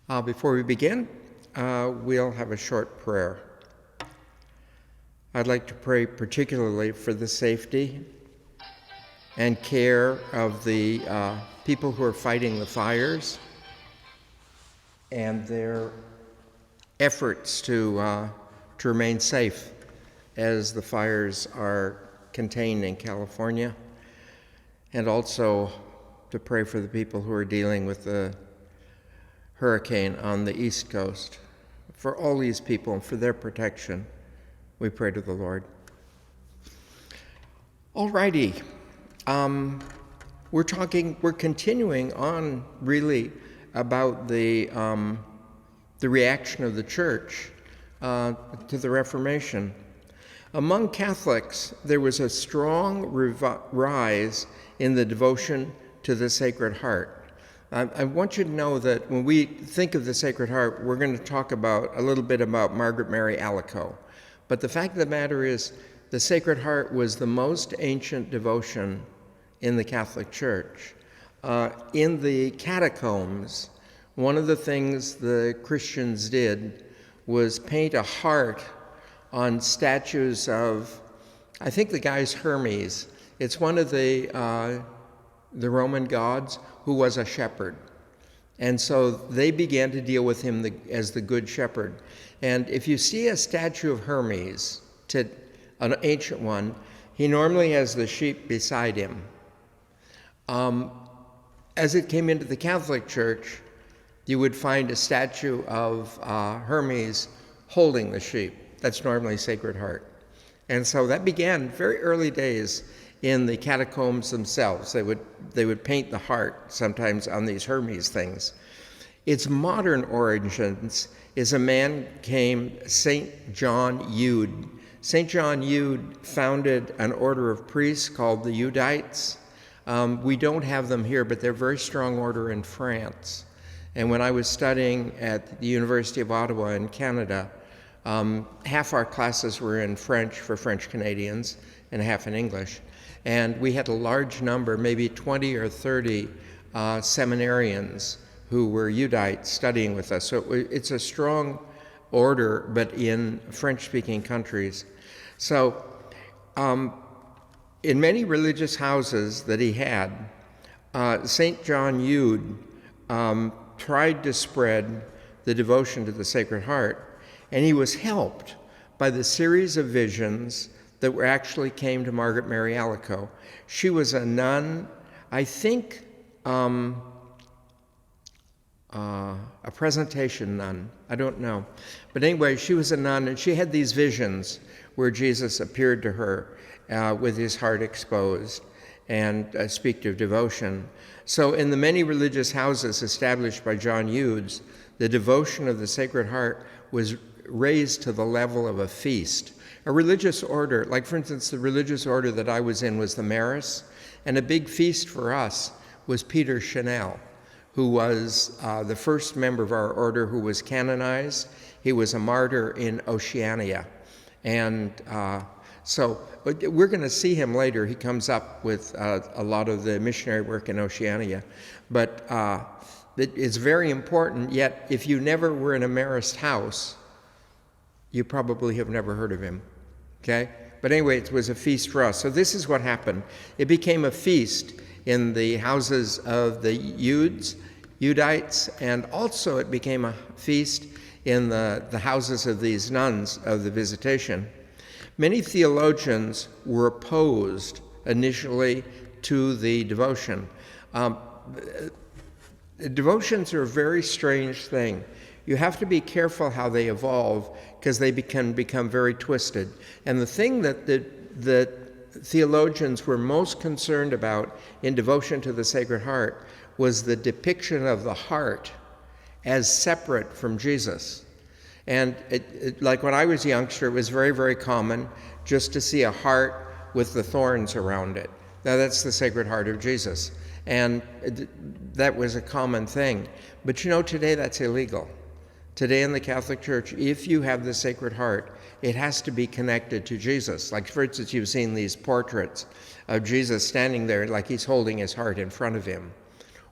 Before we begin, we'll have a short prayer. I'd like to pray particularly for the safety and care of the people who are fighting the fires and their efforts to remain safe as the fires are contained in California, and also to pray for the people who are dealing with the hurricane on the East Coast. For all these people and for their protection, we pray to the Lord. All righty. We're continuing on really about the reaction of the church to the Reformation. Among Catholics, there was a strong rise in the devotion to the Sacred Heart. I want you to know that when we think of the Sacred Heart, we're going to talk a little bit about Margaret Mary Alacoque. But the fact of the matter is, the Sacred Heart was the most ancient devotion in the Catholic Church. In the catacombs, one of the things the Christians did was paint a heart on statues of, I think the guy's Hermes. It's one of the Roman gods who was a shepherd. And so they began to deal with him as the Good Shepherd. And if you see a statue of Hermes, an ancient one, he normally has the sheep beside him. As it came into the Catholic Church, you would find a statue of Hermes holding the sheep. That's normally Sacred Heart. And so that began very early days in the catacombs themselves. They would paint the heart sometimes on these Hermes things. Its modern origins is a man named St. John Eudes. St. John Eudes founded an order of priests called the Eudites. We don't have them here, but they're a very strong order in France. And when I was studying at the University of Ottawa in Canada, half our classes were in French for French Canadians and half in English. And we had a large number, maybe 20 or 30 seminarians who were Eudites studying with us. So it's a strong order, but in French-speaking countries. So in many religious houses that he had, St. John Eudes tried to spread the devotion to the Sacred Heart, and he was helped by the series of visions that actually came to Margaret Mary Alacoque. She was a nun, I think a presentation nun, I don't know. But anyway, she was a nun, and she had these visions where Jesus appeared to her with his heart exposed and speak of devotion. So in the many religious houses established by John Eudes, the devotion of the Sacred Heart was raised to the level of a feast. A religious order, like for instance, the religious order that I was in was the Maris, and a big feast for us was Peter Chanel, who was the first member of our order who was canonized. He was a martyr in Oceania. And so we're going to see him later. He comes up with a lot of the missionary work in Oceania. But it's very important, yet if you never were in a Marist house, you probably have never heard of him, okay? But anyway, it was a feast for us. So this is what happened. It became a feast in the houses of the Eudites, and also it became a feast in the houses of these nuns of the Visitation. Many theologians were opposed initially to the devotion. Devotions are a very strange thing. You have to be careful how they evolve because they can become very twisted. And the thing that the theologians were most concerned about in devotion to the Sacred Heart was the depiction of the heart as separate from Jesus. And like when I was a youngster, it was very, very common just to see a heart with the thorns around it. Now that's the Sacred Heart of Jesus. And that was a common thing. But today that's illegal. Today in the Catholic Church, if you have the Sacred Heart, it has to be connected to Jesus. Like, for instance, you've seen these portraits of Jesus standing there like he's holding his heart in front of him.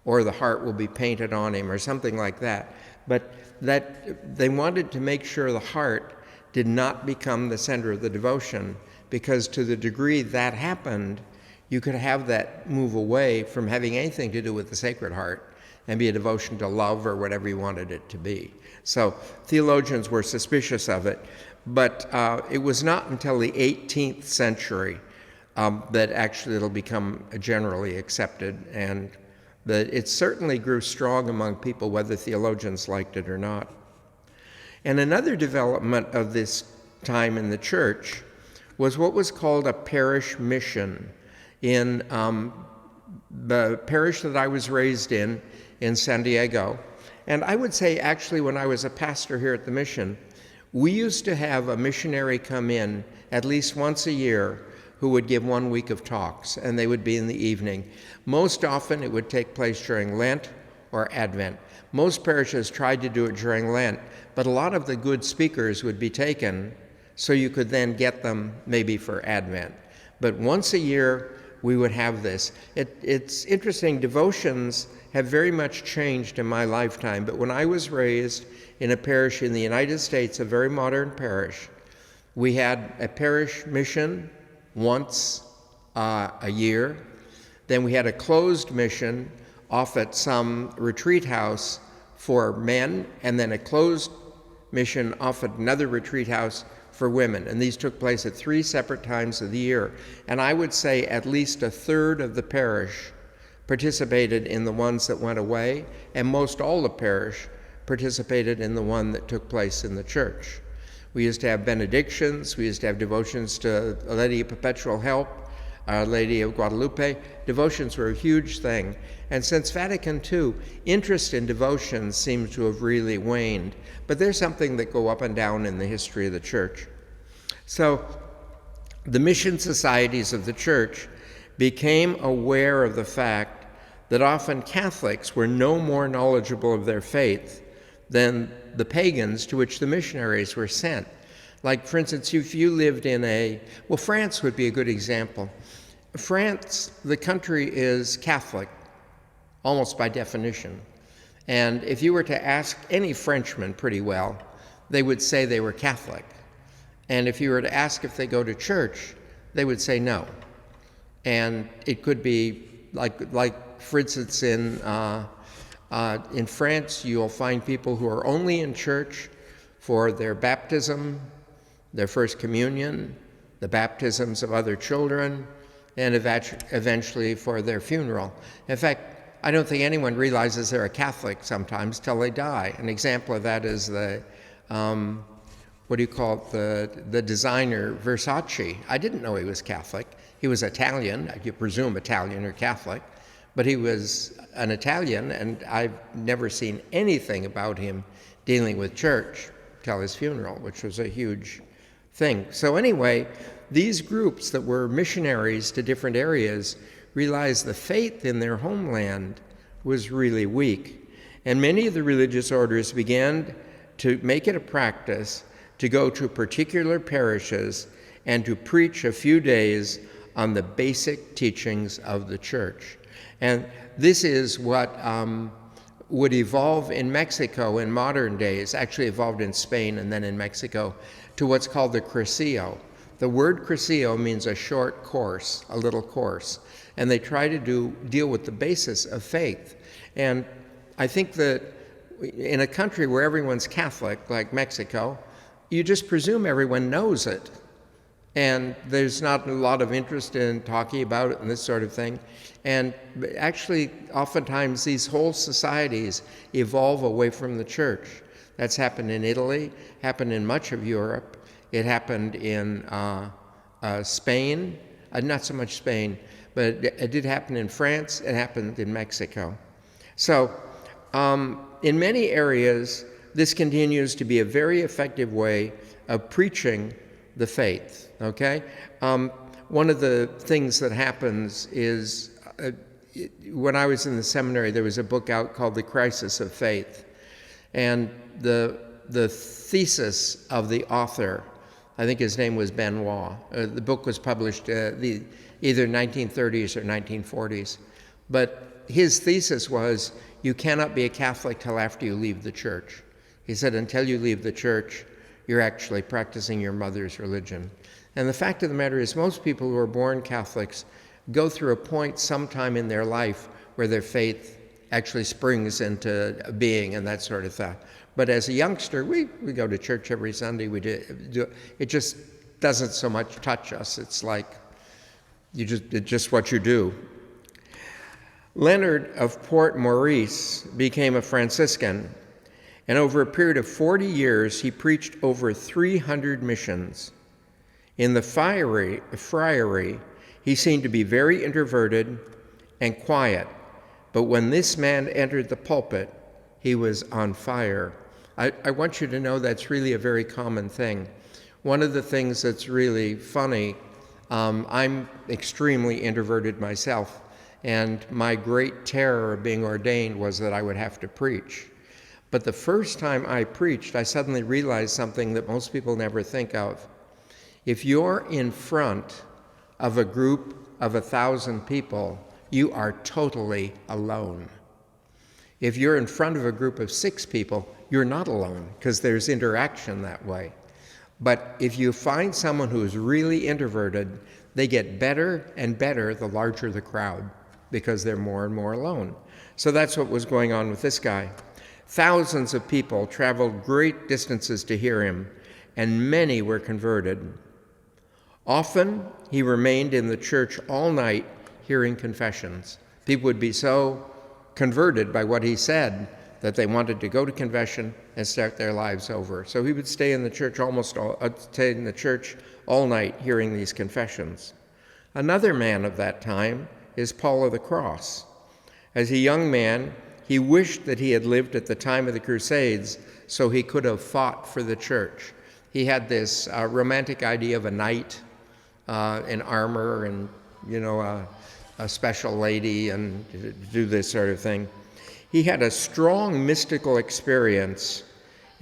or the heart will be painted on him, or something like that. But that they wanted to make sure the heart did not become the center of the devotion, because to the degree that happened, you could have that move away from having anything to do with the Sacred Heart and be a devotion to love or whatever you wanted it to be. So theologians were suspicious of it, but it was not until the 18th century that actually it'll become generally accepted, and that it certainly grew strong among people, whether theologians liked it or not. And another development of this time in the church was what was called a parish mission. In the parish that I was raised in San Diego, and I would say actually when I was a pastor here at the mission, we used to have a missionary come in at least once a year who would give 1 week of talks, and they would be in the evening. Most often it would take place during Lent or Advent. Most parishes tried to do it during Lent, but a lot of the good speakers would be taken so you could then get them maybe for Advent. But once a year we would have this. It's interesting, devotions have very much changed in my lifetime, but when I was raised in a parish in the United States, a very modern parish, we had a parish mission once a year. Then we had a closed mission off at some retreat house for men, and then a closed mission off at another retreat house for women. And these took place at 3 separate times of the year. And I would say at least a third of the parish participated in the ones that went away, and most all the parish participated in the one that took place in the church. We used to have benedictions, we used to have devotions to Our Lady of Perpetual Help, Our Lady of Guadalupe. Devotions were a huge thing. And since Vatican II, interest in devotions seems to have really waned. But there's something that go up and down in the history of the church. So the mission societies of the church became aware of the fact that often Catholics were no more knowledgeable of their faith than the pagans to which the missionaries were sent. Like, for instance, if you lived in France would be a good example. France, the country is Catholic, almost by definition. And if you were to ask any Frenchman pretty well, they would say they were Catholic. And if you were to ask if they go to church, they would say no. And it could be like for instance, in France, you'll find people who are only in church for their baptism, their first communion, the baptisms of other children, and eventually for their funeral. In fact, I don't think anyone realizes they're a Catholic sometimes till they die. An example of that is the designer Versace. I didn't know he was Catholic. He was Italian, you presume Italian or Catholic, but he was an Italian, and I've never seen anything about him dealing with church till his funeral, which was a huge thing. So anyway, these groups that were missionaries to different areas realized the faith in their homeland was really weak. And many of the religious orders began to make it a practice to go to particular parishes and to preach a few days on the basic teachings of the church. And this is what would evolve in Mexico in modern days, actually evolved in Spain and then in Mexico, to what's called the Cursillo. The word Cursillo means a short course, a little course. And they try to deal with the basis of faith. And I think that in a country where everyone's Catholic, like Mexico, you just presume everyone knows it. And there's not a lot of interest in talking about it and this sort of thing. And actually, oftentimes, these whole societies evolve away from the church. That's happened in Italy, happened in much of Europe. It happened in Spain, not so much Spain, but it did happen in France, it happened in Mexico. So in many areas, this continues to be a very effective way of preaching the faith, okay? One of the things that happens is, when I was in the seminary, there was a book out called The Crisis of Faith. And the thesis of the author, I think his name was Benoit. The book was published either 1930s or 1940s. But his thesis was, you cannot be a Catholic till after you leave the church. He said, until you leave the church, you're actually practicing your mother's religion. And the fact of the matter is, most people who are born Catholics go through a point sometime in their life where their faith actually springs into being and that sort of thing. But as a youngster, we go to church every Sunday. It just doesn't so much touch us. It's like it's just what you do. Leonard of Port Maurice became a Franciscan, and over a period of 40 years, he preached over 300 missions. In the friary, he seemed to be very introverted and quiet, but when this man entered the pulpit, he was on fire. I want you to know that's really a very common thing. One of the things that's really funny, I'm extremely introverted myself, and my great terror of being ordained was that I would have to preach. But the first time I preached, I suddenly realized something that most people never think of. If you're in front of a group of 1,000 people, you are totally alone. If you're in front of a group of 6 people, you're not alone, because there's interaction that way. But if you find someone who's really introverted, they get better and better the larger the crowd, because they're more and more alone. So that's what was going on with this guy. Thousands of people traveled great distances to hear him, and many were converted. Often, he remained in the church all night hearing confessions. People would be so converted by what he said that they wanted to go to confession and start their lives over. So he would stay in the church all night hearing these confessions. Another man of that time is Paul of the Cross. As a young man, he wished that he had lived at the time of the Crusades so he could have fought for the church. He had this romantic idea of a knight in armor and, a special lady and do this sort of thing. He had a strong mystical experience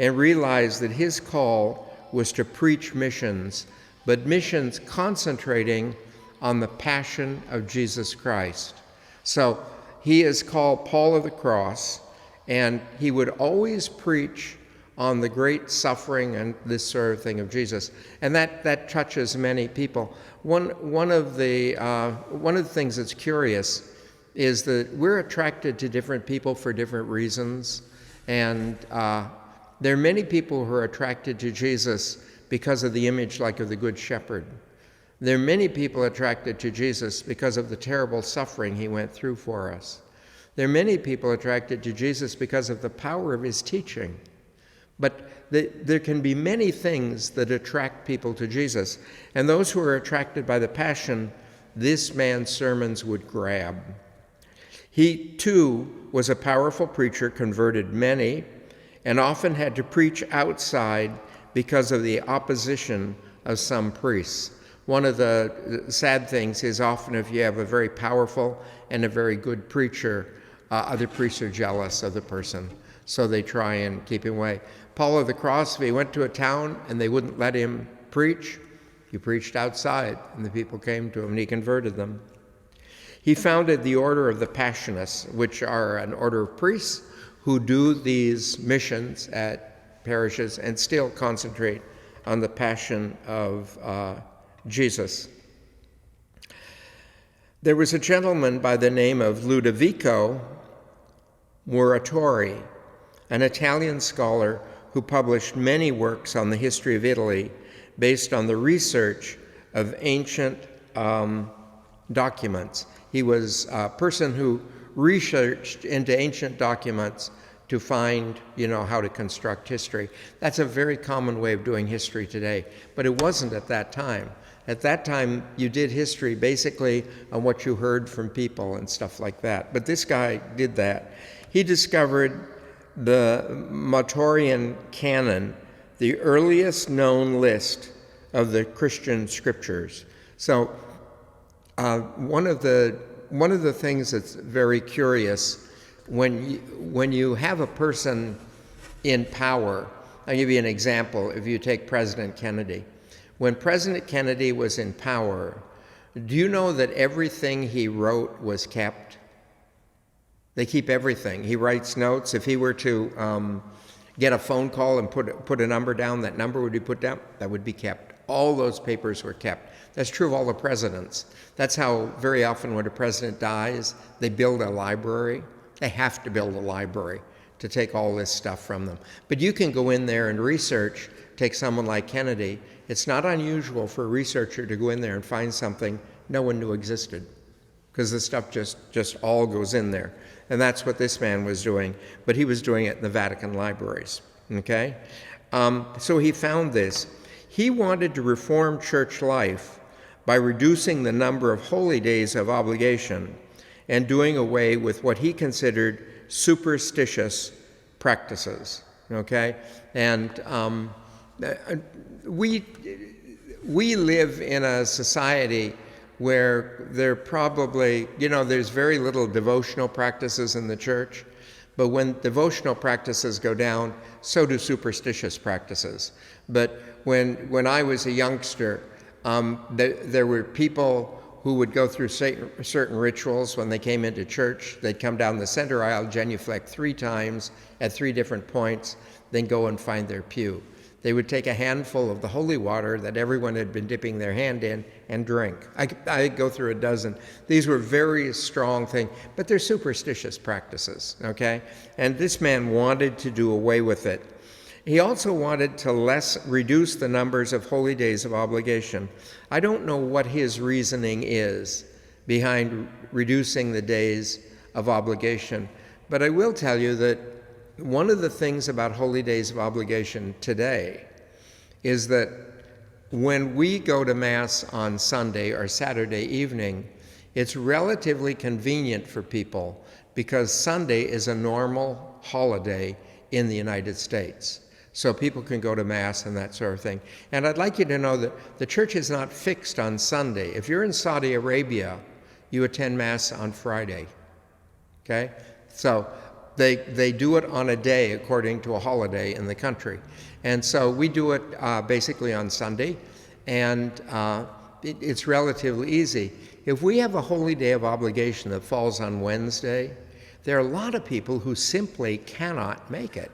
and realized that his call was to preach missions, but missions concentrating on the passion of Jesus Christ. So he is called Paul of the Cross, and he would always preach on the great suffering and this sort of thing of Jesus, and that touches many people. One of the things that's curious is that we're attracted to different people for different reasons, and there are many people who are attracted to Jesus because of the image like of the Good Shepherd. There are many people attracted to Jesus because of the terrible suffering he went through for us. There are many people attracted to Jesus because of the power of his teaching. But there can be many things that attract people to Jesus, and those who are attracted by the passion, this man's sermons would grab. He, too, was a powerful preacher, converted many, and often had to preach outside because of the opposition of some priests. One of the sad things is often if you have a very powerful and a very good preacher, other priests are jealous of the person, so they try and keep him away. Paul of the Cross, if he went to a town and they wouldn't let him preach, he preached outside, and the people came to him, and he converted them. He founded the Order of the Passionists, which are an order of priests who do these missions at parishes and still concentrate on the passion of Jesus. There was a gentleman by the name of Ludovico Muratori, an Italian scholar who published many works on the history of Italy based on the research of ancient documents. He was a person who researched into ancient documents to find, how to construct history. That's a very common way of doing history today, but it wasn't at that time. At that time, you did history basically on what you heard from people and stuff like that. But this guy did that. He discovered the Muratorian canon, the earliest known list of the Christian scriptures. So one of the things that's very curious, when you have a person in power, I'll give you an example. If you take President Kennedy. When President Kennedy was in power, do you know that everything he wrote was kept? They keep everything. He writes notes. If he were to get a phone call and put a number down, that number would be put down, that would be kept. All those papers were kept. That's true of all the presidents. That's how very often when a president dies, they build a library. They have to build a library to take all this stuff from them. But you can go in there and research, take someone like Kennedy. It's not unusual for a researcher to go in there and find something no one knew existed, because the stuff just all goes in there. And that's what this man was doing, but he was doing it in the Vatican libraries, okay? So he found this. He wanted to reform church life by reducing the number of holy days of obligation and doing away with what he considered superstitious practices, okay? And we live in a society where there probably, there's very little devotional practices in the church, but when devotional practices go down, so do superstitious practices. But when I was a youngster, there were people who would go through certain rituals when they came into church. They'd come down the center aisle, genuflect 3 times at 3 different points, then go and find their pew. They would take a handful of the holy water that everyone had been dipping their hand in and drink. I'd go through a dozen. These were very strong things, but they're superstitious practices, okay? And this man wanted to do away with it. He also wanted to reduce the numbers of holy days of obligation. I don't know what his reasoning is behind reducing the days of obligation, but I will tell you that one of the things about holy days of obligation today is that when we go to Mass on Sunday or Saturday evening, it's relatively convenient for people because Sunday is a normal holiday in the United States. So people can go to Mass and that sort of thing. And I'd like you to know that the church is not fixed on Sunday. If you're in Saudi Arabia, you attend Mass on Friday, okay? So they do it on a day according to a holiday in the country. And so we do it basically on Sunday, and it's relatively easy. If we have a holy day of obligation that falls on Wednesday, there are a lot of people who simply cannot make it.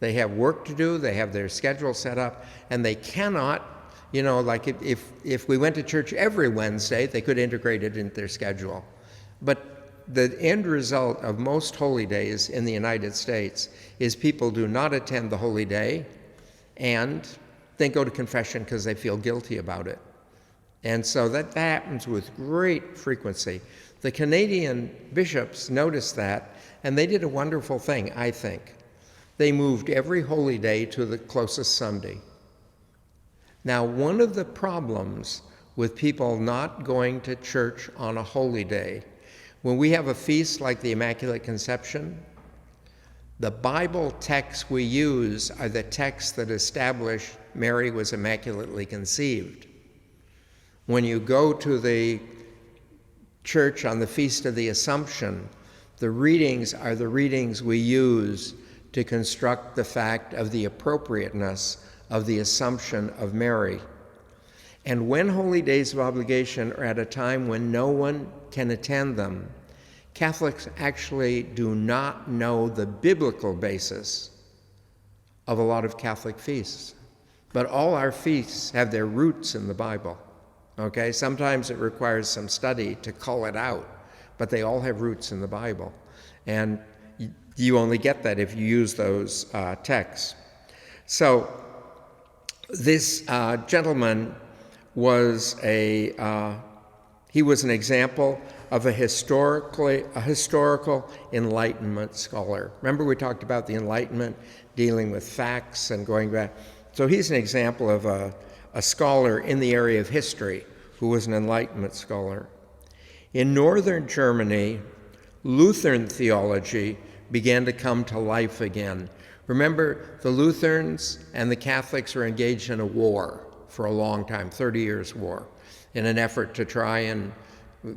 They have work to do, they have their schedule set up, and they cannot, like if we went to church every Wednesday, they could integrate it into their schedule. But the end result of most holy days in the United States is people do not attend the holy day and they go to confession because they feel guilty about it. And so that happens with great frequency. The Canadian bishops noticed that, and they did a wonderful thing, I think. They moved every holy day to the closest Sunday. Now, one of the problems with people not going to church on a holy day, when we have a feast like the Immaculate Conception, the Bible texts we use are the texts that establish Mary was immaculately conceived. When you go to the church on the Feast of the Assumption, the readings are the readings we use to construct the fact of the appropriateness of the Assumption of Mary. And when holy days of obligation are at a time when no one can attend them, Catholics actually do not know the biblical basis of a lot of Catholic feasts. But all our feasts have their roots in the Bible, okay? Sometimes it requires some study to cull it out, but they all have roots in the Bible. And you only get that if you use those texts. So this gentleman was he was an example of a historical Enlightenment scholar. Remember we talked about the Enlightenment dealing with facts and going back. So he's an example of a scholar in the area of history who was an Enlightenment scholar. In northern Germany, Lutheran theology began to come to life again. Remember, the Lutherans and the Catholics were engaged in a war for a long time, 30 years war, in an effort to try and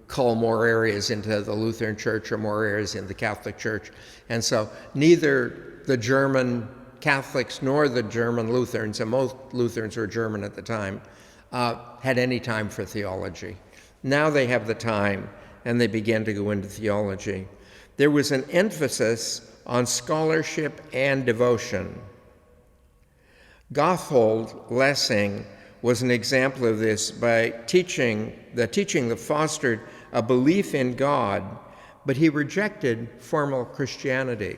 cull more areas into the Lutheran Church or more areas in the Catholic Church. And so neither the German Catholics nor the German Lutherans, and most Lutherans were German at the time, had any time for theology. Now they have the time, and they began to go into theology. there was an emphasis on scholarship and devotion. Gotthold Lessing was an example of this by teaching that fostered a belief in God, but he rejected formal Christianity.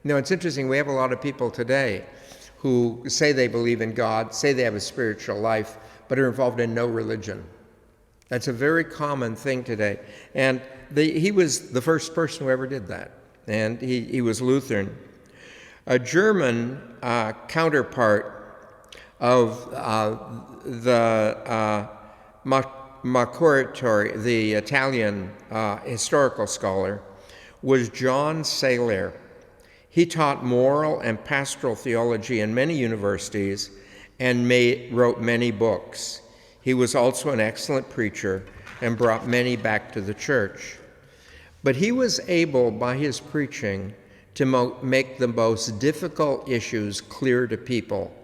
It's interesting, we have a lot of people today who say they believe in God, say they have a spiritual life, but are involved in no religion. That's a very common thing today. And he was the first person who ever did that, and he was Lutheran. A German counterpart of the Mercuritori, the Italian historical scholar, was John Saylor. He taught moral and pastoral theology in many universities and wrote many books. He was also an excellent preacher and brought many back to the church. But he was able, by his preaching, to make the most difficult issues clear to people.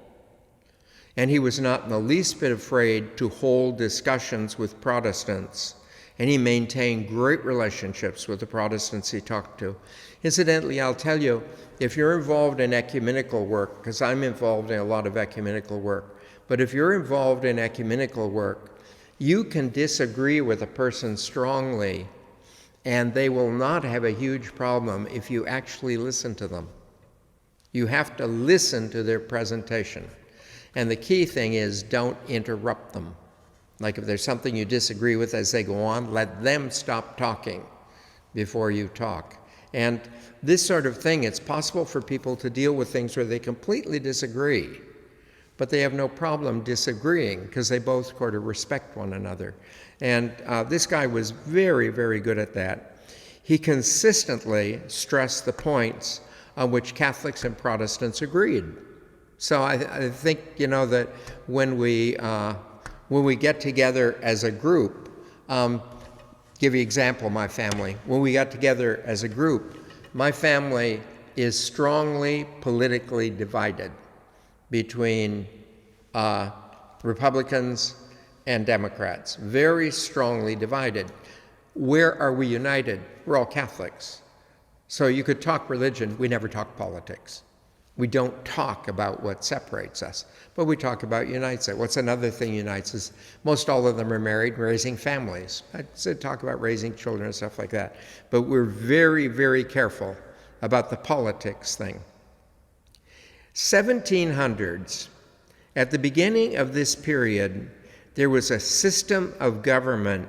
And he was not in the least bit afraid to hold discussions with Protestants. And he maintained great relationships with the Protestants he talked to. Incidentally, I'll tell you, if you're involved in ecumenical work, because I'm involved in a lot of ecumenical work, but if you're involved in ecumenical work, you can disagree with a person strongly, and they will not have a huge problem if you actually listen to them. You have to listen to their presentation. And the key thing is, don't interrupt them. Like if there's something you disagree with as they go on, let them stop talking before you talk. And this sort of thing, it's possible for people to deal with things where they completely disagree, but they have no problem disagreeing because they both sort of respect one another. And this guy was very, very good at that. He consistently stressed the points on which Catholics and Protestants agreed. So I think, that when we get together as a group, give you an example, my family. When we got together as a group, my family is strongly politically divided between Republicans and Democrats, very strongly divided. Where are we united? We're all Catholics. So you could talk religion, we never talk politics. We don't talk about what separates us, but we talk about unites us. What's another thing unites us? Most all of them are married, raising families. I said talk about raising children and stuff like that. But we're very, very careful about the politics thing. 1700s, at the beginning of this period, there was a system of government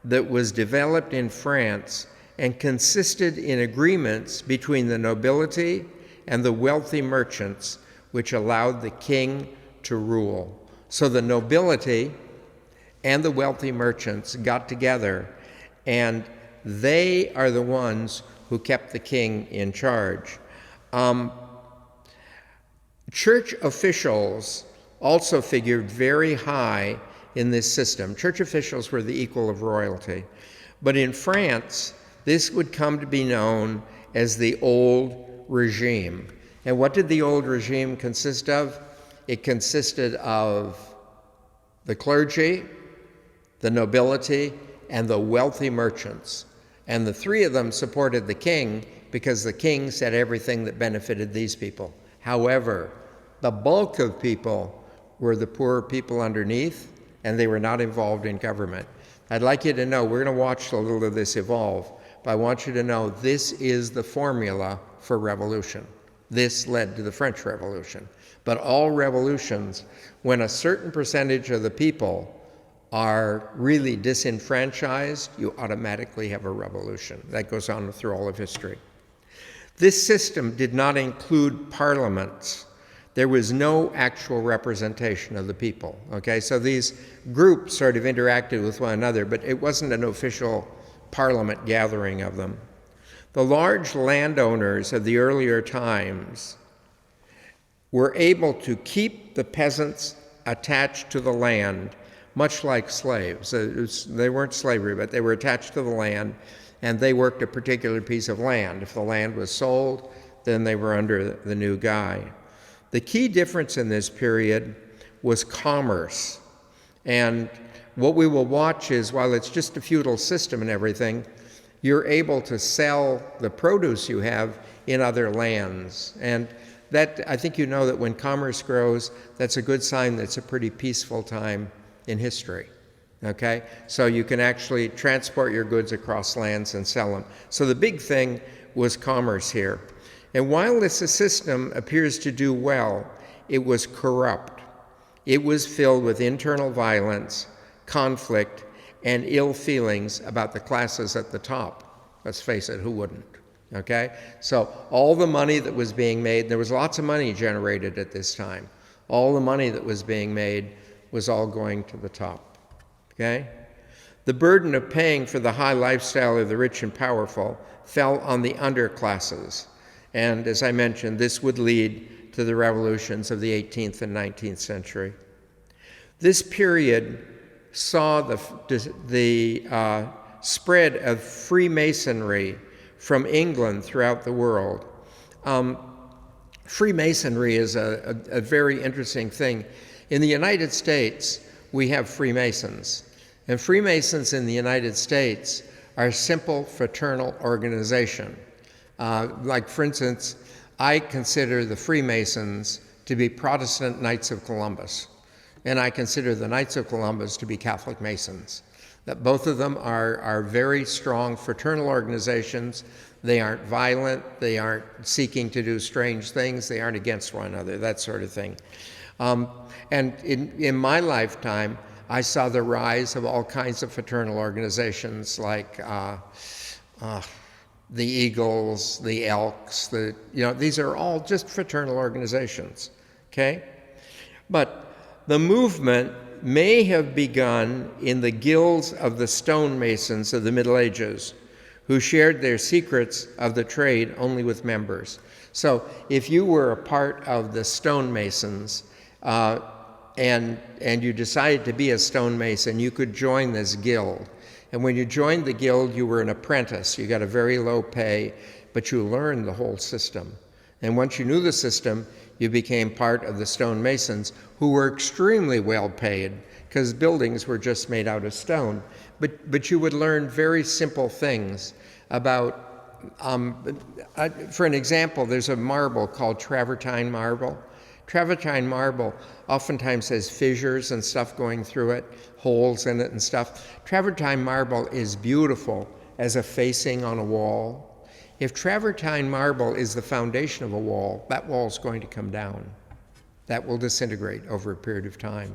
that was developed in France and consisted in agreements between the nobility and the wealthy merchants, which allowed the king to rule. So the nobility and the wealthy merchants got together, and they are the ones who kept the king in charge. Church officials also figured very high in this system. Church officials were the equal of royalty. But in France, this would come to be known as the old regime. And what did the old regime consist of? It consisted of the clergy, the nobility, and the wealthy merchants. And the three of them supported the king because the king said everything that benefited these people. However, the bulk of people were the poor people underneath, and they were not involved in government. I'd like you to know, we're going to watch a little of this evolve, but I want you to know this is the formula for revolution. This led to the French Revolution. But all revolutions, when a certain percentage of the people are really disenfranchised, you automatically have a revolution. That goes on through all of history. This system did not include parliaments. There was no actual representation of the people, okay? So these groups sort of interacted with one another, but it wasn't an official parliament gathering of them. The large landowners of the earlier times were able to keep the peasants attached to the land, much like slaves. They weren't slavery, but they were attached to the land, and they worked a particular piece of land. If the land was sold, then they were under the new guy. The key difference in this period was commerce. And what we will watch is, while it's just a feudal system and everything, you're able to sell the produce you have in other lands. And that, I think you know that when commerce grows, that's a good sign that it's a pretty peaceful time in history. Okay? So you can actually transport your goods across lands and sell them. So the big thing was commerce here. And while this system appears to do well, it was corrupt. It was filled with internal violence, conflict, and ill feelings about the classes at the top. Let's face it, who wouldn't? Okay? So all the money that was being made, there was lots of money generated at this time. All the money that was being made was all going to the top. Okay? The burden of paying for the high lifestyle of the rich and powerful fell on the underclasses. And as I mentioned, this would lead to the revolutions of the 18th and 19th century. This period saw the spread of Freemasonry from England throughout the world. Freemasonry is a very interesting thing. In the United States, we have Freemasons. And Freemasons in the United States are a simple fraternal organization. Like, for instance, I consider the Freemasons to be Protestant Knights of Columbus. And I consider the Knights of Columbus to be Catholic Masons. That both of them are very strong fraternal organizations. They aren't violent. They aren't seeking to do strange things. They aren't against one another, that sort of thing. And in my lifetime, I saw the rise of all kinds of fraternal organizations like the Eagles, the Elks, these are all just fraternal organizations, okay? But the movement may have begun in the guilds of the stonemasons of the Middle Ages, who shared their secrets of the trade only with members. So if you were a part of the stonemasons and you decided to be a stonemason, you could join this guild. And when you joined the guild, you were an apprentice. You got a very low pay, but you learned the whole system. And once you knew the system, you became part of the stonemasons, who were extremely well paid because buildings were just made out of stone. But you would learn very simple things about, for an example, there's a marble called travertine marble. Travertine marble oftentimes has fissures and stuff going through it, holes in it and stuff. Travertine marble is beautiful as a facing on a wall. If travertine marble is the foundation of a wall, that wall's going to come down. That will disintegrate over a period of time.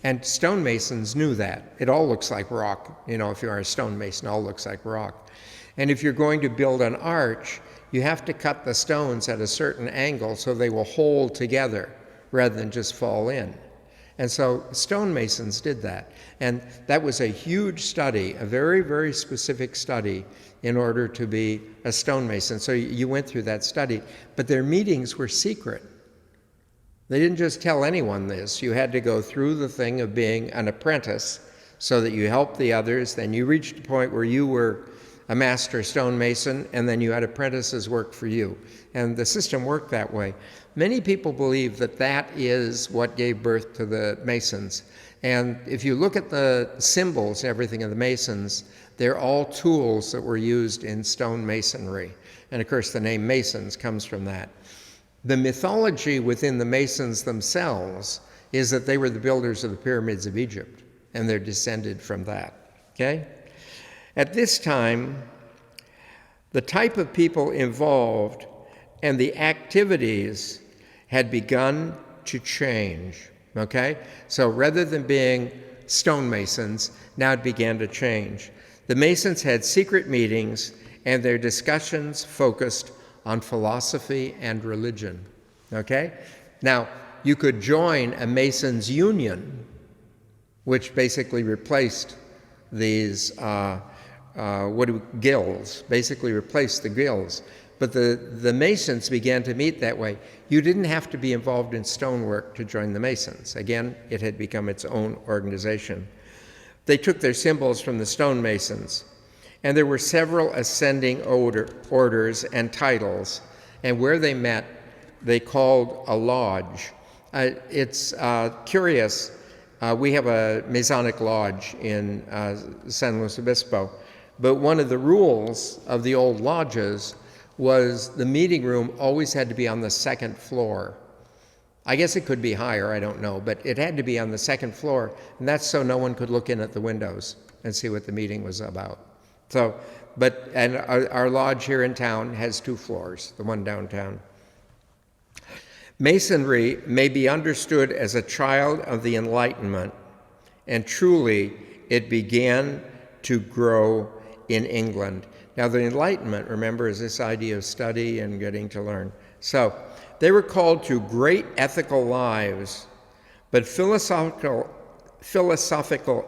And stonemasons knew that. It all looks like rock. If you are a stonemason, it all looks like rock. And if you're going to build an arch, you have to cut the stones at a certain angle so they will hold together rather than just fall in. And so stonemasons did that. And that was a huge study, a very, very specific study in order to be a stonemason. So you went through that study, but their meetings were secret. They didn't just tell anyone this. You had to go through the thing of being an apprentice so that you helped the others. Then you reached a point where you were a master stonemason, and then you had apprentices work for you. And the system worked that way. Many people believe that that is what gave birth to the Masons. And if you look at the symbols and everything of the Masons, they're all tools that were used in stonemasonry. And of course, the name Masons comes from that. The mythology within the Masons themselves is that they were the builders of the pyramids of Egypt, and they're descended from that, okay? At this time, the type of people involved and the activities had begun to change, okay? So rather than being stonemasons, now it began to change. The Masons had secret meetings, and their discussions focused on philosophy and religion, okay? Now, you could join a Masons' union, which basically replaced these guilds, basically replaced the guilds. But the Masons began to meet that way. You didn't have to be involved in stonework to join the Masons. Again, it had become its own organization. They took their symbols from the stonemasons, and there were several ascending orders and titles, and where they met, they called a lodge. It's curious. We have a Masonic lodge in San Luis Obispo, But one of the rules of the old lodges was the meeting room always had to be on the second floor. I guess it could be higher, I don't know, but it had to be on the second floor, and that's so no one could look in at the windows and see what the meeting was about. So, and our lodge here in town has 2 floors, the one downtown. Masonry may be understood as a child of the Enlightenment, and truly it began to grow in England. Now, the Enlightenment, remember, is this idea of study and getting to learn. So, they were called to great ethical lives, but philosophical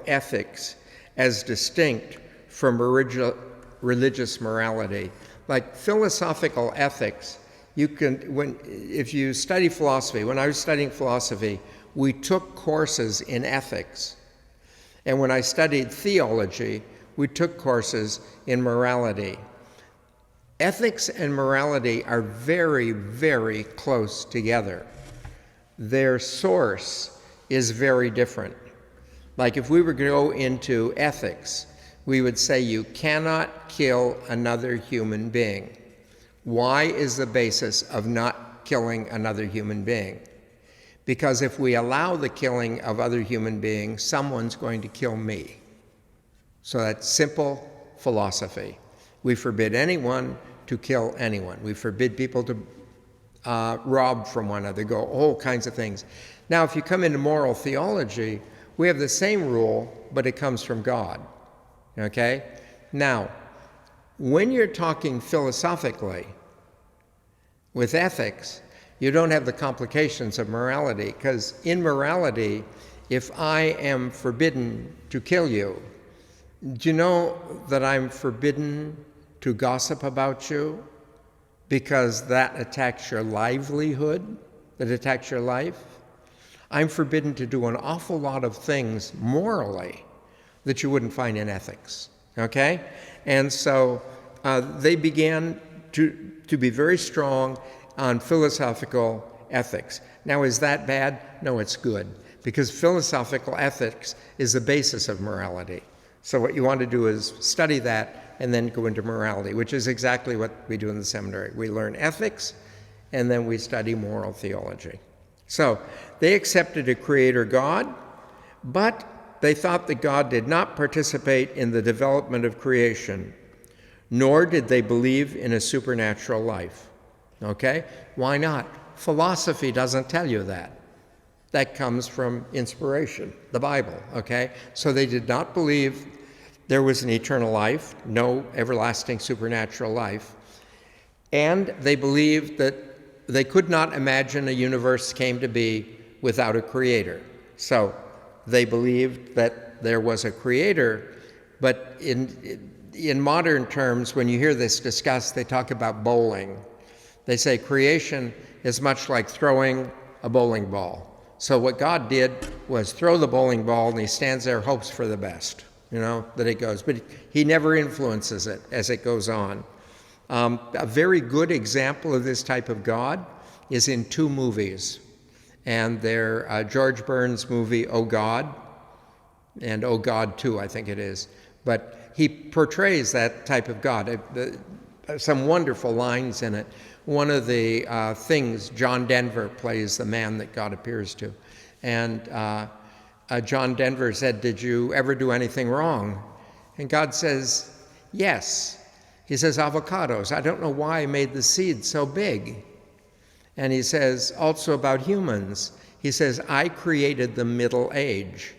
ethics as distinct from religious morality. Like philosophical ethics, if you study philosophy, when I was studying philosophy, we took courses in ethics. And when I studied theology, we took courses in morality. Ethics and morality are very, very close together. Their source is very different. Like if we were to go into ethics, we would say you cannot kill another human being. Why is the basis of not killing another human being? Because if we allow the killing of other human beings, someone's going to kill me. So that's simple philosophy. We forbid anyone to kill anyone. We forbid people to rob from one another, go all kinds of things. Now, if you come into moral theology, we have the same rule, but it comes from God, okay? Now, when you're talking philosophically with ethics, you don't have the complications of morality, because in morality, if I am forbidden to kill you, do you know that I'm forbidden to gossip about you because that attacks your livelihood, that attacks your life? I'm forbidden to do an awful lot of things morally that you wouldn't find in ethics, okay? And so they began to be very strong on philosophical ethics. Now, is that bad? No, it's good, because philosophical ethics is the basis of morality. So what you want to do is study that and then go into morality, which is exactly what we do in the seminary. We learn ethics, and then we study moral theology. So they accepted a creator God, but they thought that God did not participate in the development of creation, nor did they believe in a supernatural life. Okay? Why not? Philosophy doesn't tell you that. That comes from inspiration, the Bible, okay? So they did not believe there was an eternal life, no everlasting supernatural life, and they believed that they could not imagine a universe came to be without a creator. So they believed that there was a creator, but in modern terms, when you hear this discussed, they talk about bowling. They say creation is much like throwing a bowling ball. So what God did was throw the bowling ball, and he stands there, hopes for the best, that it goes. But he never influences it as it goes on. A very good example of this type of God is in 2 movies. And they're George Burns' movie, Oh God, and Oh God 2, I think it is. But he portrays that type of God. Some wonderful lines in it. One of the things, John Denver plays the man that God appears to. And John Denver said, "Did you ever do anything wrong?" And God says, "Yes." He says, "Avocados. I don't know why I made the seed so big." And he says, also about humans, he says, "I created the middle age.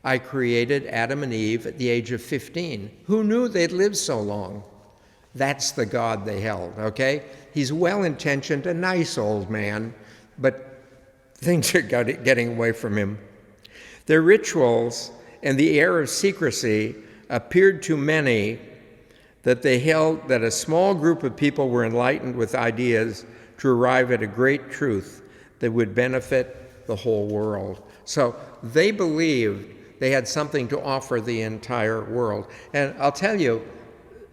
I created Adam and Eve at the age of 15. Who knew they'd live so long?" That's the God they held, okay? He's well-intentioned, a nice old man, but things are getting away from him. Their rituals and the air of secrecy appeared to many that they held that a small group of people were enlightened with ideas to arrive at a great truth that would benefit the whole world. So they believed they had something to offer the entire world. And I'll tell you,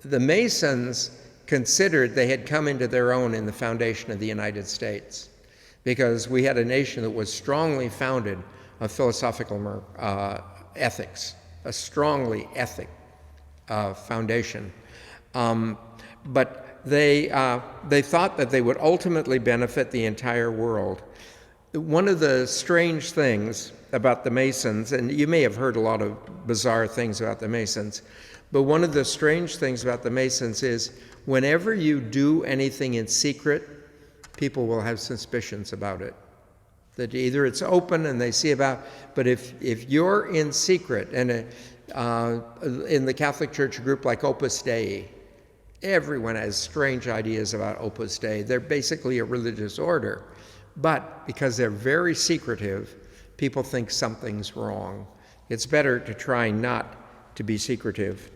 the Masons considered they had come into their own in the foundation of the United States, because we had a nation that was strongly founded on philosophical ethics, a strongly foundation. But they thought that they would ultimately benefit the entire world. One of the strange things about the Masons, and you may have heard a lot of bizarre things about the Masons, but one of the strange things about the Masons is whenever you do anything in secret, people will have suspicions about it. That either it's open and they see about, but if you're in secret, and in the Catholic Church, a group like Opus Dei, everyone has strange ideas about Opus Dei. They're basically a religious order, but because they're very secretive, people think something's wrong. It's better to try not to be secretive.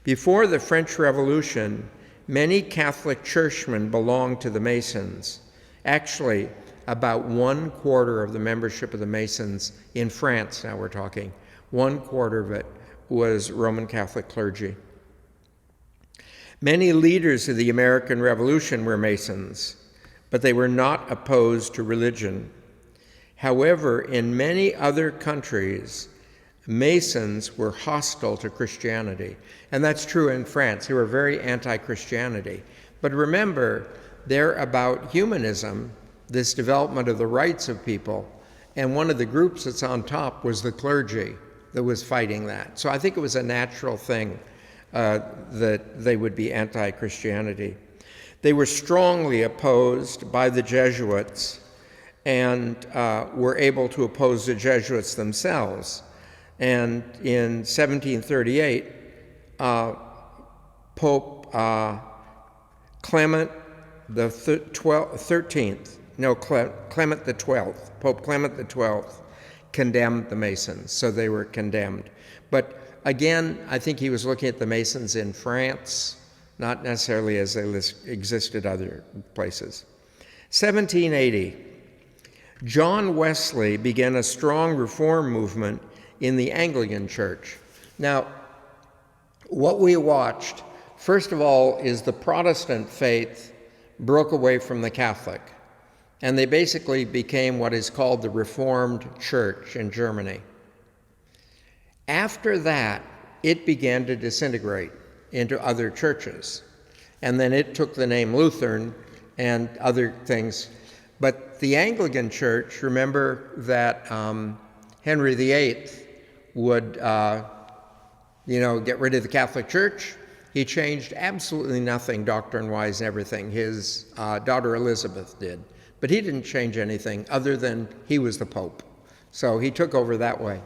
Before the French Revolution, many Catholic churchmen belonged to the Masons. Actually, about 1/4 of the membership of the Masons in France, now we're talking, 1/4 of it was Roman Catholic clergy. Many leaders of the American Revolution were Masons, but they were not opposed to religion. However, in many other countries, Masons were hostile to Christianity. And that's true in France. They were very anti-Christianity. But remember, they're about humanism, this development of the rights of people. And one of the groups that's on top was the clergy that was fighting that. So I think it was a natural thing that they would be anti-Christianity. They were strongly opposed by the Jesuits and were able to oppose the Jesuits themselves. And in 1738, Pope Clement the 13th, no, Clement the 12th, Pope Clement the 12th condemned the Masons, so they were condemned. But again, I think he was looking at the Masons in France, not necessarily as they existed other places. 1780, John Wesley began a strong reform movement in the Anglican Church. Now, what we watched, first of all, is the Protestant faith broke away from the Catholic, and they basically became what is called the Reformed Church in Germany. After that, it began to disintegrate into other churches, and then it took the name Lutheran and other things. But the Anglican Church, remember that Henry VIII would get rid of the Catholic Church. He changed absolutely nothing doctrine-wise and everything. His daughter Elizabeth did. But he didn't change anything other than he was the Pope. So he took over that way.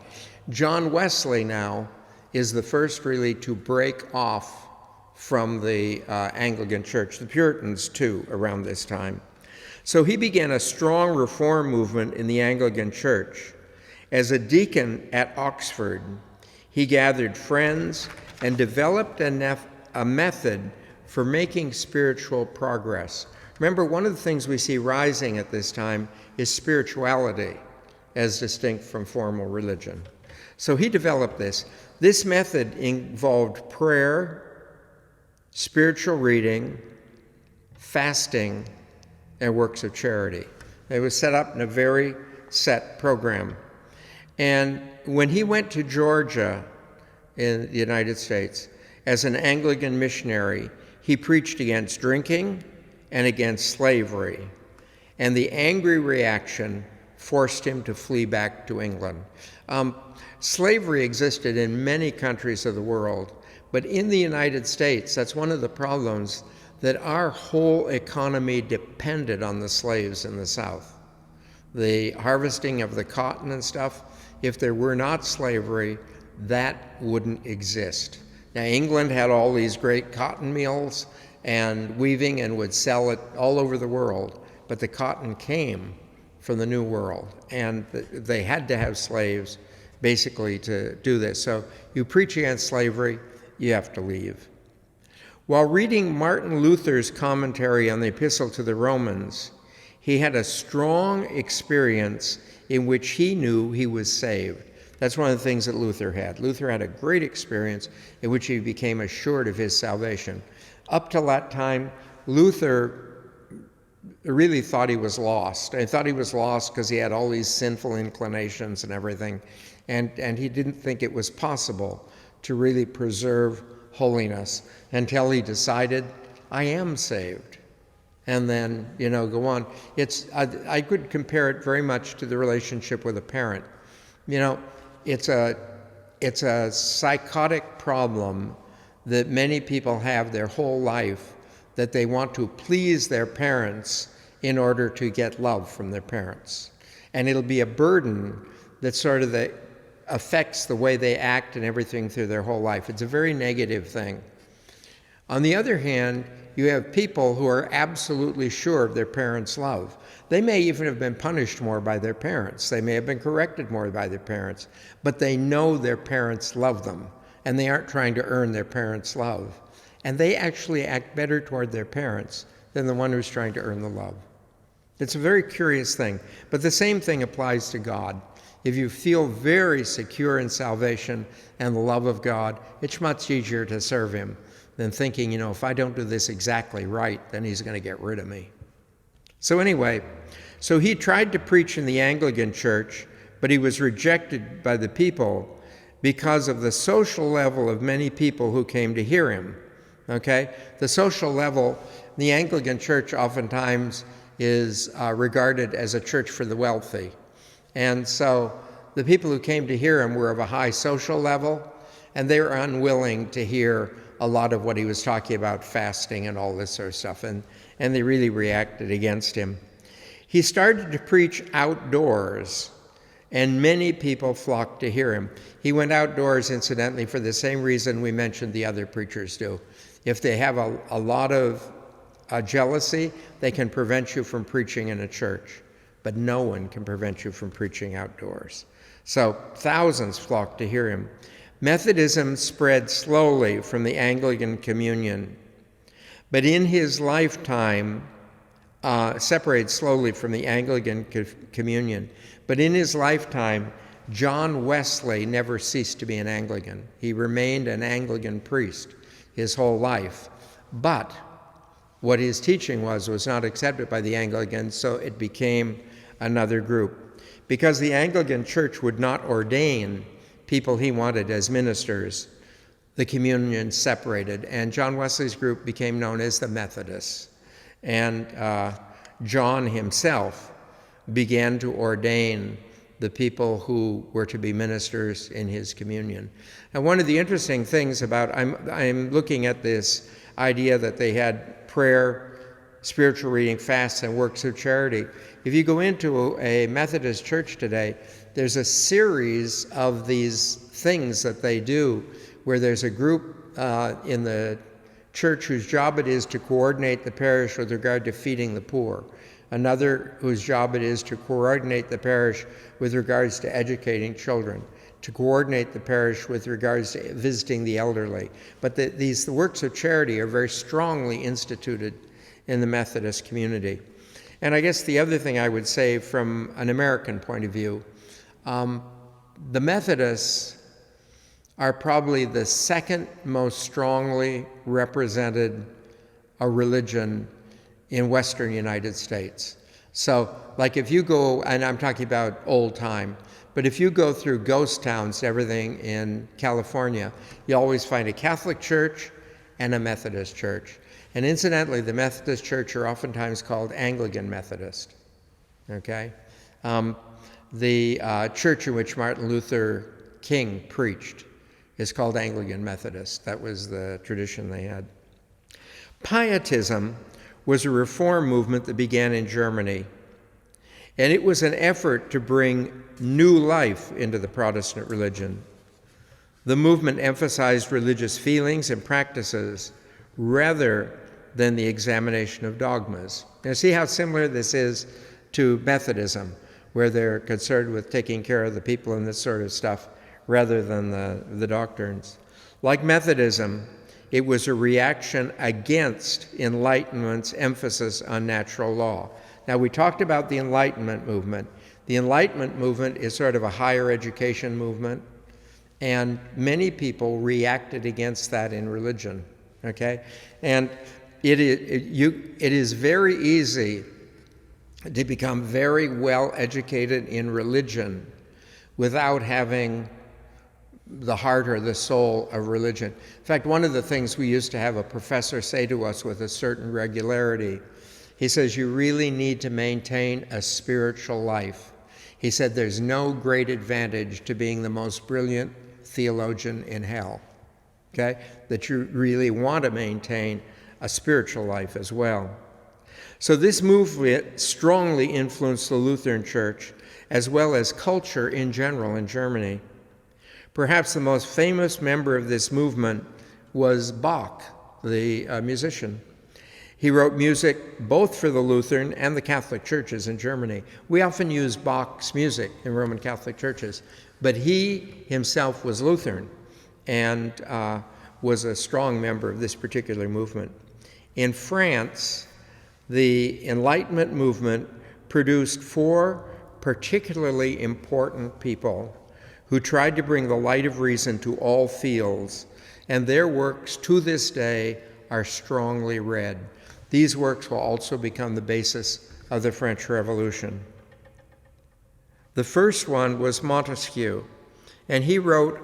John Wesley now is the first really to break off from the Anglican Church. The Puritans, too, around this time. So he began a strong reform movement in the Anglican Church. As a deacon at Oxford, he gathered friends and developed a method for making spiritual progress. Remember, one of the things we see rising at this time is spirituality as distinct from formal religion. So he developed this. This method involved prayer, spiritual reading, fasting, and works of charity. It was set up in a very set program. And when he went to Georgia in the United States as an Anglican missionary, he preached against drinking and against slavery. And the angry reaction forced him to flee back to England. Slavery existed in many countries of the world, but in the United States, that's one of the problems, that our whole economy depended on the slaves in the South. The harvesting of the cotton and stuff, if there were not slavery, that wouldn't exist. Now, England had all these great cotton mills and weaving and would sell it all over the world, but the cotton came from the New World, and they had to have slaves basically to do this. So you preach against slavery, you have to leave. While reading Martin Luther's commentary on the Epistle to the Romans, he had a strong experience in which he knew he was saved. That's one of the things that Luther had. Luther had a great experience in which he became assured of his salvation. Up till that time, Luther really thought he was lost. He thought he was lost because he had all these sinful inclinations and everything, and he didn't think it was possible to really preserve holiness until he decided, I am saved. And then, go on. I could compare it very much to the relationship with a parent. It's a psychotic problem that many people have their whole life, that they want to please their parents in order to get love from their parents. And it'll be a burden that sort of affects the way they act and everything through their whole life. It's a very negative thing. On the other hand, you have people who are absolutely sure of their parents' love. They may even have been punished more by their parents. They may have been corrected more by their parents, but they know their parents love them, and they aren't trying to earn their parents' love. And they actually act better toward their parents than the one who's trying to earn the love. It's a very curious thing, but the same thing applies to God. If you feel very secure in salvation and the love of God, it's much easier to serve him than thinking, if I don't do this exactly right, then he's going to get rid of me. So anyway, he tried to preach in the Anglican Church, but he was rejected by the people because of the social level of many people who came to hear him. Okay? The social level, the Anglican Church oftentimes is regarded as a church for the wealthy. And so the people who came to hear him were of a high social level, and they were unwilling to hear a lot of what he was talking about, fasting and all this sort of stuff, and they really reacted against him. He started to preach outdoors, and many people flocked to hear him. He went outdoors, incidentally, for the same reason we mentioned the other preachers do. If they have a lot of jealousy, they can prevent you from preaching in a church, but no one can prevent you from preaching outdoors. So thousands flocked to hear him. Methodism spread slowly from the Anglican Communion, but in his lifetime, separated slowly from the Anglican Communion, but in his lifetime, John Wesley never ceased to be an Anglican. He remained an Anglican priest his whole life, but what his teaching was not accepted by the Anglicans, so it became another group. Because the Anglican Church would not ordain people he wanted as ministers, the communion separated, and John Wesley's group became known as the Methodists. And John himself began to ordain the people who were to be ministers in his communion. And one of the interesting things about, I'm looking at this idea that they had prayer, spiritual reading, fasts, and works of charity. If you go into a Methodist church today, there's a series of these things that they do where there's a group in the church whose job it is to coordinate the parish with regard to feeding the poor, another whose job it is to coordinate the parish with regards to educating children, to coordinate the parish with regards to visiting the elderly. But the works of charity are very strongly instituted in the Methodist community. And I guess the other thing I would say from an American point of view, the Methodists are probably the second most strongly represented religion in Western United States. So, like if you go, and I'm talking about old time, but if you go through ghost towns, everything in California, you always find a Catholic church and a Methodist church. And incidentally, the Methodist church are oftentimes called Anglican Methodist, okay? The church in which Martin Luther King preached is called Anglican Methodist. That was the tradition they had. Pietism was a reform movement that began in Germany, and it was an effort to bring new life into the Protestant religion. The movement emphasized religious feelings and practices rather than the examination of dogmas. Now, see how similar this is to Methodism, where they're concerned with taking care of the people and this sort of stuff rather than the doctrines. Like Methodism, it was a reaction against Enlightenment's emphasis on natural law. Now, we talked about the Enlightenment movement. The Enlightenment movement is sort of a higher education movement, and many people reacted against that in religion, okay? And it is very easy to become very well educated in religion without having the heart or the soul of religion. In fact, one of the things we used to have a professor say to us with a certain regularity, he says, you really need to maintain a spiritual life. He said, there's no great advantage to being the most brilliant theologian in hell, okay? That you really want to maintain a spiritual life as well. So this movement strongly influenced the Lutheran Church as well as culture in general in Germany. Perhaps the most famous member of this movement was Bach, the musician. He wrote music both for the Lutheran and the Catholic churches in Germany. We often use Bach's music in Roman Catholic churches, but he himself was Lutheran and was a strong member of this particular movement. In France, the Enlightenment movement produced 4 particularly important people who tried to bring the light of reason to all fields, and their works to this day are strongly read. These works will also become the basis of the French Revolution. The first one was Montesquieu, and he wrote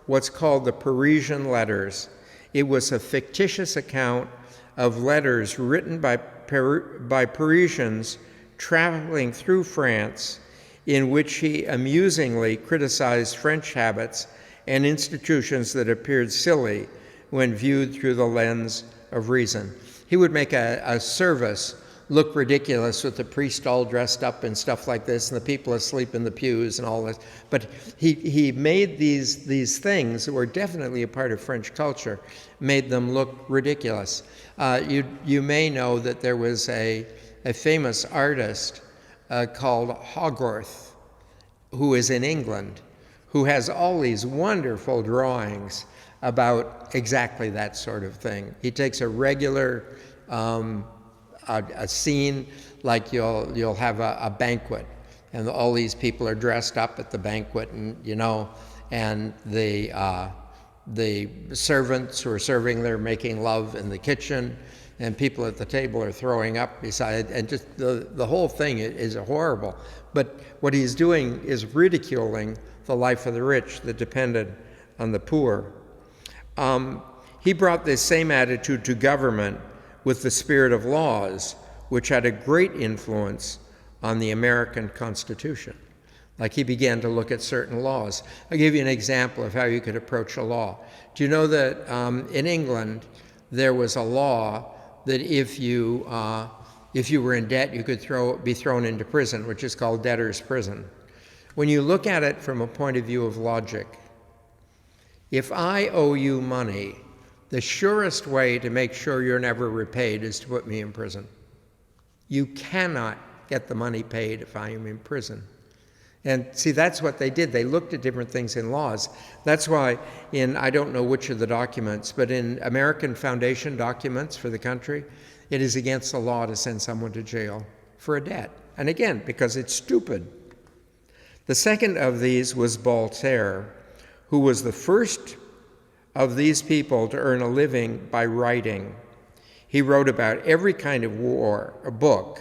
what's called the Parisian Letters. It was a fictitious account of letters written by Parisians traveling through France, in which he amusingly criticized French habits and institutions that appeared silly when viewed through the lens of reason. He would make a service look ridiculous with the priest all dressed up and stuff like this, and the people asleep in the pews and all this. But he made these things that were definitely a part of French culture, made them look ridiculous. You may know that there was a famous artist called Hogarth, who is in England, who has all these wonderful drawings about exactly that sort of thing. He takes a regular a scene like you'll have a banquet, and all these people are dressed up at the banquet, and and the servants who are serving, they're making love in the kitchen, and people at the table are throwing up beside, and just the whole thing is horrible. But what he's doing is ridiculing the life of the rich that depended on the poor. He brought this same attitude to government with the spirit of laws, which had a great influence on the American Constitution. Like, he began to look at certain laws. I'll give you an example of how you could approach a law. Do you know that in England there was a law that if you were in debt, you could be thrown into prison, which is called debtor's prison. When you look at it from a point of view of logic, if I owe you money, the surest way to make sure you're never repaid is to put me in prison. You cannot get the money paid if I am in prison. And see, that's what they did. They looked at different things in laws. That's why I don't know which of the documents, but in American foundation documents for the country, it is against the law to send someone to jail for a debt. And again, because it's stupid. The second of these was Voltaire, who was the first of these people to earn a living by writing. He wrote about every kind of war, a book,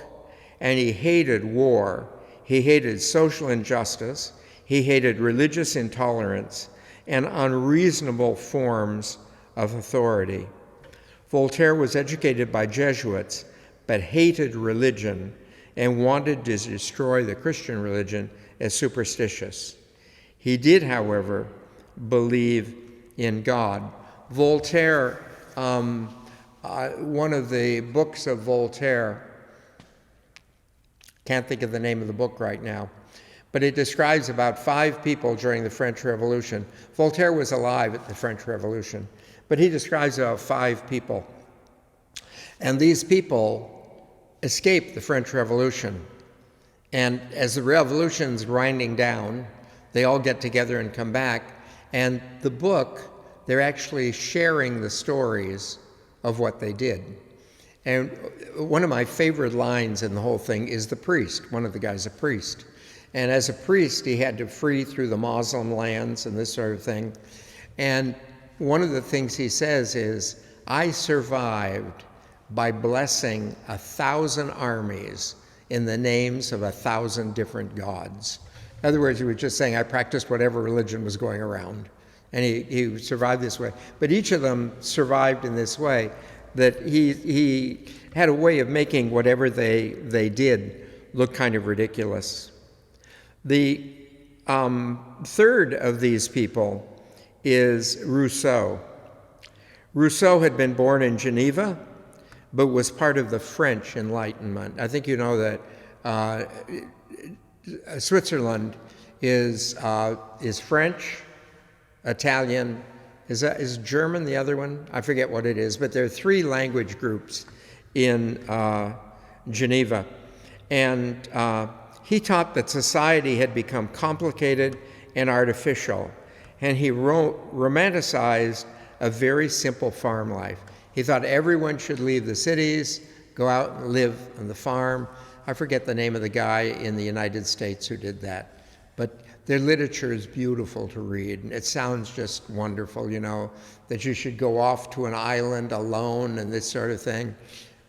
and he hated war. He hated social injustice. He hated religious intolerance and unreasonable forms of authority. Voltaire was educated by Jesuits, but hated religion and wanted to destroy the Christian religion as superstitious. He did, however, believe in God. Voltaire, one of the books of Voltaire, can't think of the name of the book right now, but it describes about 5 people during the French Revolution. Voltaire was alive at the French Revolution, but he describes about 5 people. And these people escaped the French Revolution. And as the revolution's winding down, they all get together and come back. And the book, they're actually sharing the stories of what they did. And one of my favorite lines in the whole thing is the priest. One of the guys, a priest. And as a priest, he had to free through the Muslim lands and this sort of thing. And one of the things he says is, I survived by blessing 1,000 armies in the names of 1,000 different gods. In other words, he was just saying, I practiced whatever religion was going around. And he survived this way. But each of them survived in this way, that he had a way of making whatever they did look kind of ridiculous. The third of these people is Rousseau. Rousseau had been born in Geneva, but was part of the French Enlightenment. I think you know that Switzerland is French, Italian, is German the other one? I forget what it is, but there are 3 language groups in Geneva. And he taught that society had become complicated and artificial, and he romanticized a very simple farm life. He thought everyone should leave the cities, go out and live on the farm. I forget the name of the guy in the United States who did that, but their literature is beautiful to read. It sounds just wonderful, that you should go off to an island alone and this sort of thing.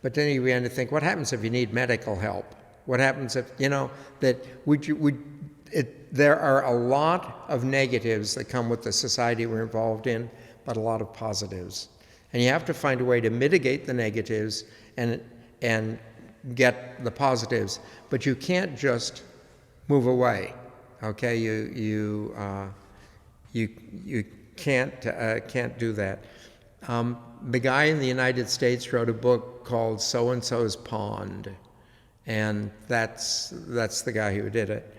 But then you begin to think, what happens if you need medical help? What happens if, there are a lot of negatives that come with the society we're involved in, but a lot of positives. And you have to find a way to mitigate the negatives and get the positives. But you can't just move away, okay? You can't do that. The guy in the United States wrote a book called So-and-so's Pond, and that's the guy who did it.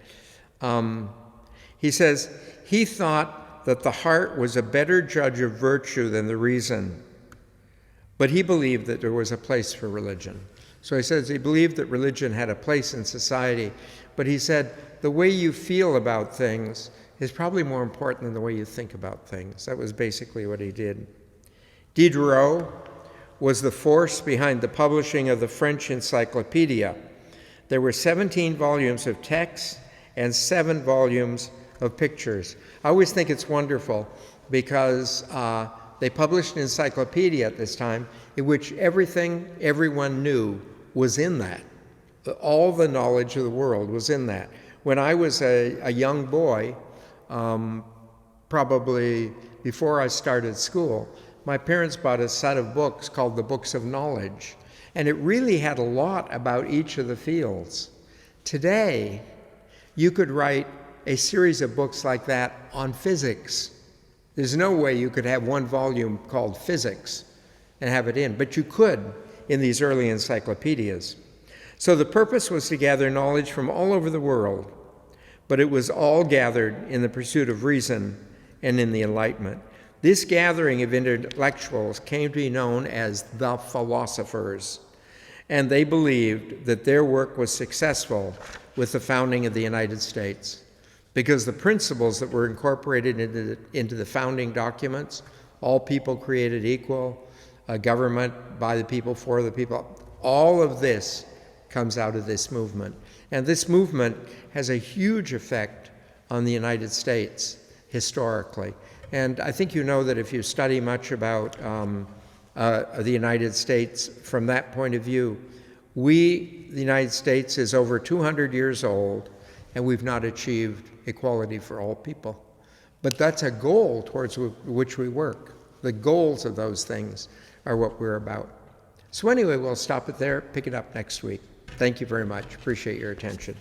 He says, he thought that the heart was a better judge of virtue than the reason, but he believed that there was a place for religion. So he says he believed that religion had a place in society, but he said the way you feel about things is probably more important than the way you think about things. That was basically what he did. Diderot was the force behind the publishing of the French Encyclopedia. There were 17 volumes of text and 7 volumes of pictures. I always think it's wonderful because they published an encyclopedia at this time in which everything everyone knew was in that. All the knowledge of the world was in that. When I was a young boy, probably before I started school, my parents bought a set of books called the Books of Knowledge, and it really had a lot about each of the fields. Today, you could write a series of books like that on physics. There's no way you could have one volume called Physics and have it in, but you could in these early encyclopedias. So the purpose was to gather knowledge from all over the world, but it was all gathered in the pursuit of reason and in the Enlightenment. This gathering of intellectuals came to be known as the philosophers, and they believed that their work was successful with the founding of the United States, because the principles that were incorporated into the founding documents, all people created equal, a government by the people, for the people, all of this comes out of this movement. And this movement has a huge effect on the United States historically. And I think you know that if you study much about the United States from that point of view, the United States, is over 200 years old, and we've not achieved equality for all people. But that's a goal towards which we work. The goals of those things are what we're about. So anyway, we'll stop it there, pick it up next week. Thank you very much. Appreciate your attention.